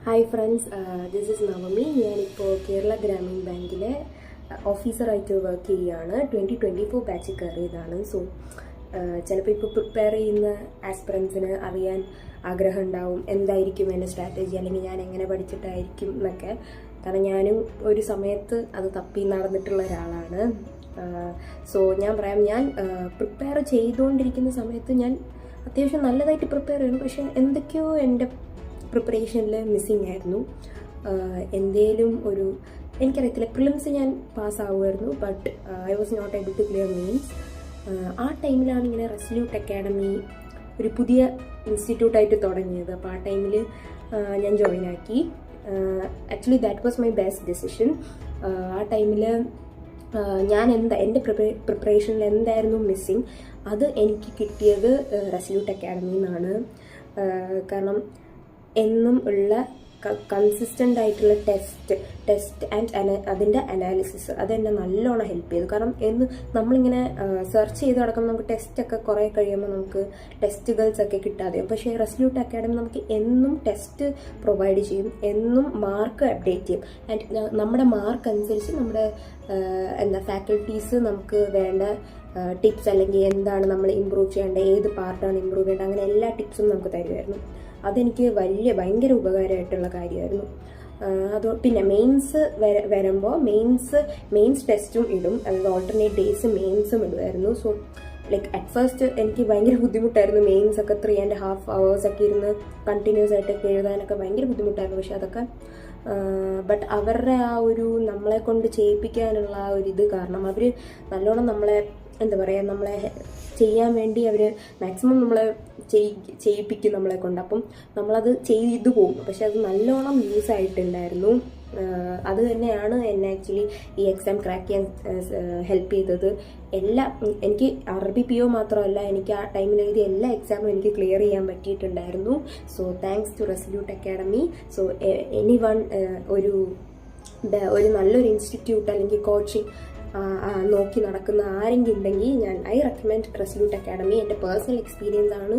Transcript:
Hi friends, this is Navami. ഞാനിപ്പോൾ കേരള ഗ്രാമീൺ ബാങ്കിലെ ഓഫീസറായിട്ട് work ചെയ്യുകയാണ്. 2024 ബാച്ചിൽ കയറിയതാണ്. സോ ചിലപ്പോൾ ഇപ്പോൾ പ്രിപ്പയർ ചെയ്യുന്ന ആസ്പിറൻസിന് അറിയാൻ ആഗ്രഹം ഉണ്ടാവും എന്തായിരിക്കും എൻ്റെ സ്ട്രാറ്റജി, അല്ലെങ്കിൽ ഞാൻ എങ്ങനെ പഠിച്ചിട്ടായിരിക്കും എന്നൊക്കെ. കാരണം ഞാനും ഒരു സമയത്ത് അത് തപ്പി നടന്നിട്ടുള്ള ഒരാളാണ്. സോ ഞാൻ പറയാം, ഞാൻ പ്രിപ്പയർ ചെയ്തുകൊണ്ടിരിക്കുന്ന സമയത്ത് ഞാൻ അത്യാവശ്യം നല്ലതായിട്ട് പ്രിപ്പയർ ചെയ്യുന്നു. പക്ഷേ എന്തൊക്കെയോ എൻ്റെ പ്രിപ്പറേഷനിൽ മിസ്സിങ് ആയിരുന്നു. എന്തേലും ഒരു എനിക്കറിയത്തില്ല, പ്രിലിംസ് ഞാൻ പാസ്സാവുമായിരുന്നു, but I was not able to clear mains. ആ ടൈമിലാണ് ഇങ്ങനെ റെസല്യൂട്ട് അക്കാഡമി ഒരു പുതിയ ഇൻസ്റ്റിറ്റ്യൂട്ടായിട്ട് തുടങ്ങിയത്. അപ്പോൾ ആ ടൈമിൽ ഞാൻ ജോയിൻ ആക്കി. Actually that was my best decision. ആ ടൈമിൽ ഞാൻ എൻ്റെ പ്രിപ്പറേഷനിൽ എന്തായിരുന്നു മിസ്സിങ്, അത് എനിക്ക് കിട്ടിയത് റെസല്യൂട്ട് അക്കാഡമിയിൽ നിന്നാണ്. കാരണം എന്നും ഉള്ള കൺസിസ്റ്റൻ്റ് ആയിട്ടുള്ള ടെസ്റ്റ് ആൻഡ് അതിൻ്റെ അനാലിസിസ് അതെന്നെ നല്ലോണം ഹെൽപ്പ് ചെയ്തു. കാരണം നമ്മളിങ്ങനെ സെർച്ച് ചെയ്ത് നടക്കുമ്പോൾ നമുക്ക് ടെസ്റ്റൊക്കെ കുറേ കഴിയുമ്പോൾ നമുക്ക് ടെസ്റ്റുകൾസ് ഒക്കെ കിട്ടാതെ. പക്ഷേ റെസല്യൂട്ട് അക്കാഡമി നമുക്ക് എന്നും ടെസ്റ്റ് പ്രൊവൈഡ് ചെയ്യും, എന്നും മാർക്ക് അപ്ഡേറ്റ് ചെയ്യും. ആൻഡ് നമ്മുടെ മാർക്ക് അനുസരിച്ച് നമ്മുടെ ഫാക്കൽറ്റീസ് നമുക്ക് വേണ്ട ടിപ്സ്, അല്ലെങ്കിൽ എന്താണ് നമ്മൾ ഇമ്പ്രൂവ് ചെയ്യേണ്ടത്, ഏത് പാർട്ടാണ് ഇമ്പ്രൂവ് ചെയ്യേണ്ടത്, അങ്ങനെ എല്ലാ ടിപ്സും നമുക്ക് തരുമായിരുന്നു. അതെനിക്ക് ഭയങ്കര ഉപകാരമായിട്ടുള്ള കാര്യമായിരുന്നു. പിന്നെ മെയിൻസ് വരുമ്പോൾ മെയിൻസ് ടെസ്റ്റും ഇടും, അതായത് ഓൾട്ടർനേറ്റ് ഡേയ്സ് മെയിൻസും ഇടുമായിരുന്നു. സോ ലൈക്ക് അറ്റ് ഫസ്റ്റ് എനിക്ക് ഭയങ്കര ബുദ്ധിമുട്ടായിരുന്നു. മെയിൻസ് ഒക്കെ 3.5 hours ഒക്കെ ഇരുന്ന് കണ്ടിന്യൂസ് ആയിട്ടൊക്കെ എഴുതാനൊക്കെ ഭയങ്കര ബുദ്ധിമുട്ടായിരുന്നു. പക്ഷെ അതൊക്കെ ബട്ട് അവരുടെ ആ ഒരു നമ്മളെ കൊണ്ട് ചെയ്യിപ്പിക്കാനുള്ള ആ ഒരു ഇത് കാരണം അവർ നല്ലോണം നമ്മളെ നമ്മളെ ചെയ്യാൻ വേണ്ടി അവർ മാക്സിമം നമ്മളെ ചെയ്യിപ്പിക്കും നമ്മളെ കൊണ്ട്. അപ്പം നമ്മളത് ചെയ്തു പോകും. പക്ഷെ അത് നല്ലോണം യൂസ് ആയിട്ടുണ്ടായിരുന്നു. അത് തന്നെയാണ് എന്നെ ആക്ച്വലി ഈ എക്സാം ക്രാക്ക് ചെയ്യാൻ ഹെൽപ്പ് ചെയ്തത്. എനിക്ക് RBPO മാത്രമല്ല, എനിക്ക് ആ ടൈമിൽ എഴുതിയ എല്ലാ എക്സാമും എനിക്ക് ക്ലിയർ ചെയ്യാൻ പറ്റിയിട്ടുണ്ടായിരുന്നു. So thanks to Resolute Academy. So anyone ഒരു നല്ലൊരു ഇൻസ്റ്റിറ്റ്യൂട്ട് അല്ലെങ്കിൽ കോച്ചിങ് നോക്കി നടക്കുന്ന ആരെങ്കിലും ഉണ്ടെങ്കിൽ ഐ റെക്കമെൻഡ് റെസല്യൂട്ട് അക്കാഡമി. എൻ്റെ പേഴ്സണൽ എക്സ്പീരിയൻസ് ആണ്.